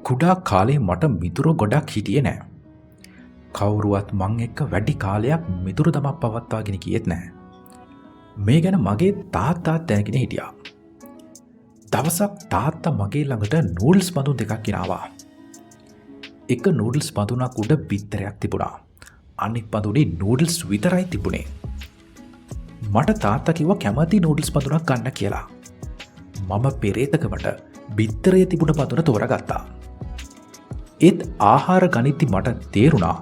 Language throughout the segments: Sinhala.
කුඩා කාලේ මට මිතුරෝ ගොඩක් හිටියේ නෑ. කවුරුවත් මං එක්ක වැඩි කාලයක් මිතුරු තමක් පවත්වාගෙන ගියෙත් නෑ. මේ ගැන මගේ තාත්තාත් දැනගෙන හිටියා. දවසක් තාත්තා මගේ ළඟට නූඩල්ස් බඳුන් දෙකක් ගෙනාවා. එක නූඩල්ස් බඳුනක් උඩ බිත්තරයක් තිබුණා. අනිත් බඳුනේ නූඩල්ස් විතරයි තිබුණේ. මට තාත්තා කිව්වා කැමති නූඩල්ස් බඳුනක් ගන්න කියලා. මම පෙරේතකමට බිත්තරයේ තිබුණ බඳුන තෝරගත්තා. ඒත් ආහාර ගනිද්දි මට තේරුණා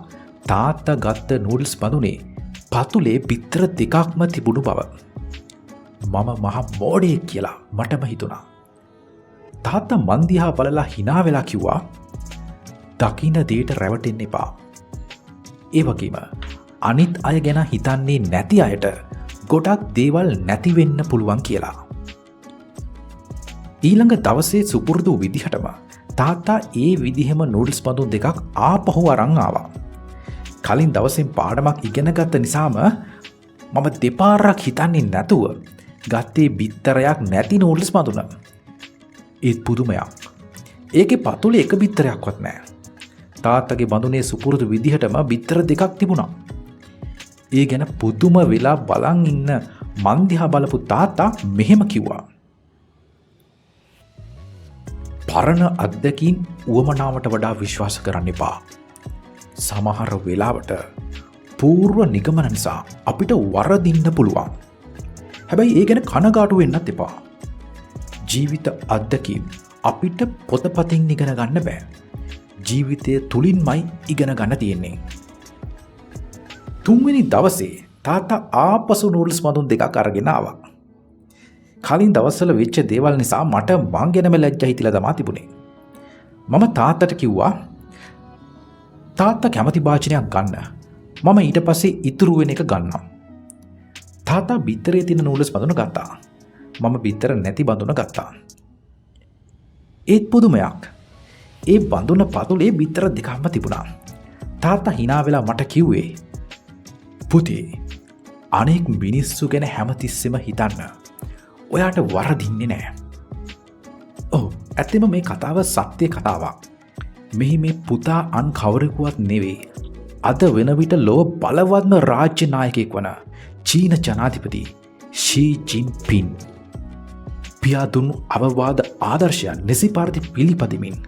තාත්තා ගත්ත නූඩල්ස් බඳුනේ පතුලේ බිත්තර දෙකක්ම තිබුණු බව. මම මහ මෝඩයෙක් කියලා මටම හිතුණා. තාත්තා මන් දිහා බලලා hina වෙලා කිව්වා දකින්න දෙයට රැවටෙන්න එපා. ඒ වගේම අනිත් අය ගැන හිතන්නේ නැති අයට ගොඩක් දේවල් නැති වෙන්න පුළුවන් කියලා. ඊළඟ දවසේ සුපුරුදු විදිහටම තාත්තා ඒ විදිහම නූඩල්ස් බඳුන් දෙකක් ආපහු අරන් ආවා. කලින් දවසෙන් පාඩමක් ඉගෙන ගත්ත නිසාම මම දෙපාරක් හිතන්නේ නැතුව ගත්තේ බිත්තරයක් නැති නූඩල්ස් බඳුන. ඒත් පුදුමයක්. ඒකේ පතුලේ එක බිත්තරයක්වත් නැහැ. තාත්තගේ බඳුනේ සුපුරුදු විදිහටම බිත්තර දෙකක් තිබුණා. ඒ ගැන පුදුම වෙලා බලන් ඉන්න මන් දිහා බලපු තාත්තා මෙහෙම කිව්වා. පරණ අත්දැකීම් උවමනාවට වඩා විශ්වාස කරන්න එපා. සමහර වෙලාවට පූර්ව නිගමන නිසා අපිට වරදින්න පුළුවන්. හැබැයි ඒ ගැන කනගාටු වෙන්නත් එපා. ජීවිත අත්දැකීම් අපිට පොතපතින් ඉගෙන ගන්න බෑ. ජීවිතය තුලින්මයි ඉගෙන ගන්න තියෙන්නේ. තුන්වෙනි දවසේ තාත්තා ආපසු නූඩල්ස් බඳුන් දෙකක් අරගෙන ආවා. කලින් දවස්වල වෙච්ච දේවල් නිසා මට මං ගැනම ලැජ්ජා හිතිලා තමා තිබුණේ. මම තාත්තට කිව්වා තාත්තා කැමති භාජනයක් ගන්න. මම ඊට පස්සේ ඉතුරු වෙන එක ගන්නම්. තාත්තා බිත්තරේ තියෙන නූඩල්ස් බඳුන ගත්තා. මම බිත්තර නැති බඳුන ගත්තා. ඒත් පුදුමයක්. ඒ බඳුන පතුලේ බිත්තර දෙකක්ම තිබුණා. තාත්තා hina වෙලා මට කිව්වේ පුතේ අනෙක් මිනිස්සු ගැන හැමතිස්සෙම හිතන්න. ඔයාට වරදින්නේ නෑ. ඔව් ඇත්තෙම මේ කතාව සත්‍ය කතාවක්. මෙහි මේ පුතා අන් කවරෙකුවත් නෙවෙයි. අද වෙන විට ලොව බලවත්ම රාජ්‍ය නායකයෙක් වන චීන ජනාධිපති ෂී ජින්පින් පියා දුන්නු අවවාද ආදර්ශයන් නිසි පරිදි පිළිපදිමින්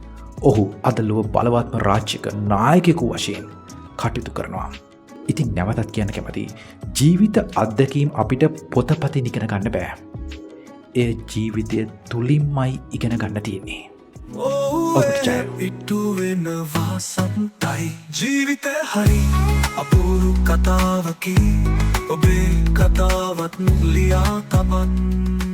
ඔහු අද ලොව බලවත්ම රාජ්‍යක නායකයෙකු වශයෙන් කටයුතු කරනවා. ඉතින් නැවතත් කියන්න කැමති ජීවිත අත්දැකීම් අපිට පොතපතින් ඉගෙන ගන්න බෑ. එය ජීවිතය තුලින්මයි ඉගෙන ගන්න තියෙන්නේ. ඔබට ජය. ඉටුවෙනවා සම්තයි ජීවිතය හරි අපූරු කතාවකි ඔබේ කතාවත් ලියා තමන්